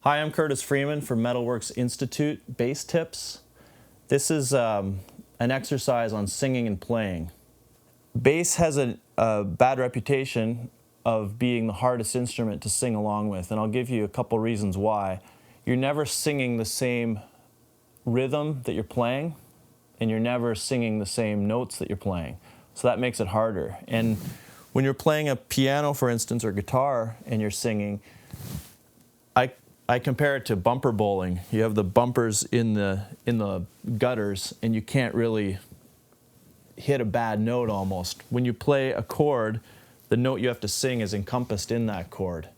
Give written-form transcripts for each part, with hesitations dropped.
Hi, I'm Curtis Freeman from Metalworks Institute, Bass Tips. This is an exercise on singing and playing. Bass has a bad reputation of being the hardest instrument to sing along with, and I'll give you a couple reasons why. You're never singing the same rhythm that you're playing, and you're never singing the same notes that you're playing. So that makes it harder. And when you're playing a piano, for instance, or guitar, and you're singing, I compare it to bumper bowling. You have the bumpers in the gutters, and you can't really hit a bad note almost. When you play a chord, the note you have to sing is encompassed in that chord.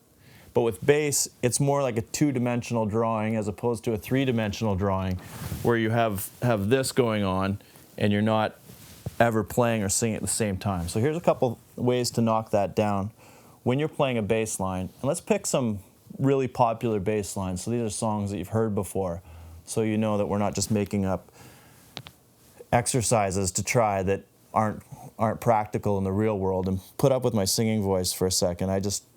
But with bass, it's more like a two-dimensional drawing as opposed to a three-dimensional drawing where you have this going on and you're not ever playing or singing at the same time. So here's a couple ways to knock that down when you're playing a bass line. And let's pick some really popular bass lines. So these are songs that you've heard before, so you know that we're not just making up exercises to try that aren't practical in the real world. And put up with my singing voice for a second.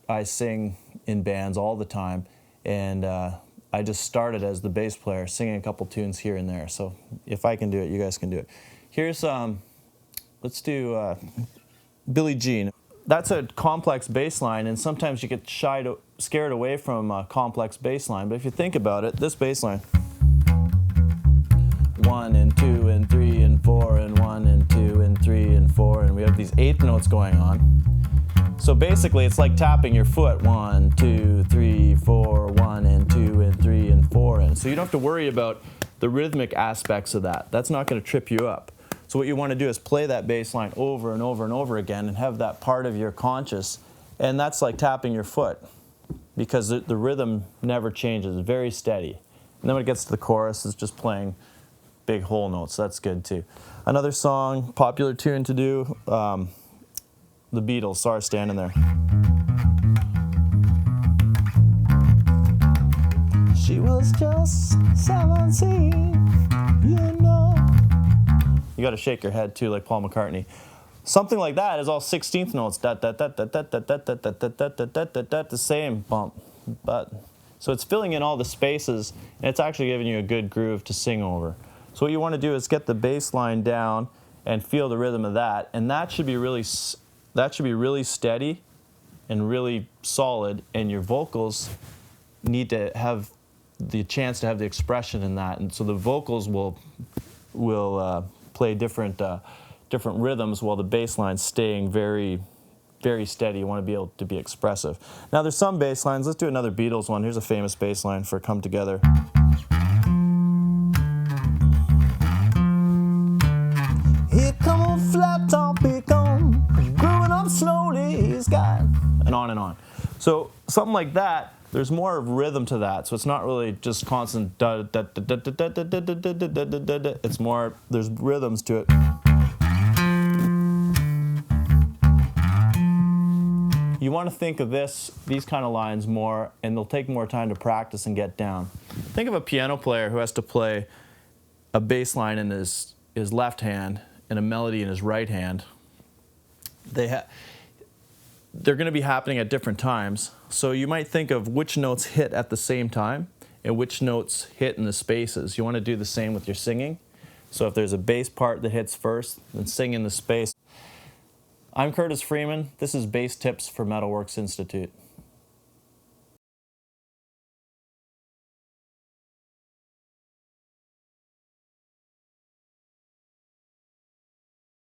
I sing in bands all the time, and I just started as the bass player, singing a couple tunes here and there. So if I can do it, you guys can do it. Here's let's do Billie Jean. That's a complex bass line, and sometimes you get scared away from a complex bass line. But if you think about it, this bass line, 1 and 2 and 3 and 4 and 1 and 2 and 3 and 4, and we have these eighth notes going on. So basically, it's like tapping your foot, 1, 2, 3, 4, 1 and 2 and 3 and 4, and so you don't have to worry about the rhythmic aspects of that. That's not going to trip you up. So what you want to do is play that bass line over and over and over again and have that part of your conscious, and that's like tapping your foot because the rhythm never changes. It's very steady. And then when it gets to the chorus, it's just playing big whole notes. That's good too. Another song, popular tune to do, the Beatles, Sorry Standing There. She was just 17, you know. You got to shake your head too, like Paul McCartney. Something like that is all 16th notes. The same bump, but so it's filling in all the spaces, and it's actually giving you a good groove to sing over. So what you want to do is get the bass line down and feel the rhythm of that, and that should be really steady and really solid. And your vocals need to have the chance to have the expression in that, and so the vocals will play different rhythms while the bass line's staying very, very steady. You want to be able to be expressive. Now there's some bass lines. Let's do another Beatles one. Here's a famous bass line for Come Together. Here come on flat top, here come growing up slowly, he's got, and on and on. So something like that, there's more rhythm to that, so it's not really just constant da da da da da da da da da da da da. It's more, there's rhythms to it. You want to think of these kind of lines more, and they'll take more time to practice and get down. Think of a piano player who has to play a bass line in his left hand and a melody in his right hand. They're going to be happening at different times. So you might think of which notes hit at the same time and which notes hit in the spaces. You want to do the same with your singing. So if there's a bass part that hits first, then sing in the space. I'm Curtis Freeman. This is Bass Tips for Metalworks Institute.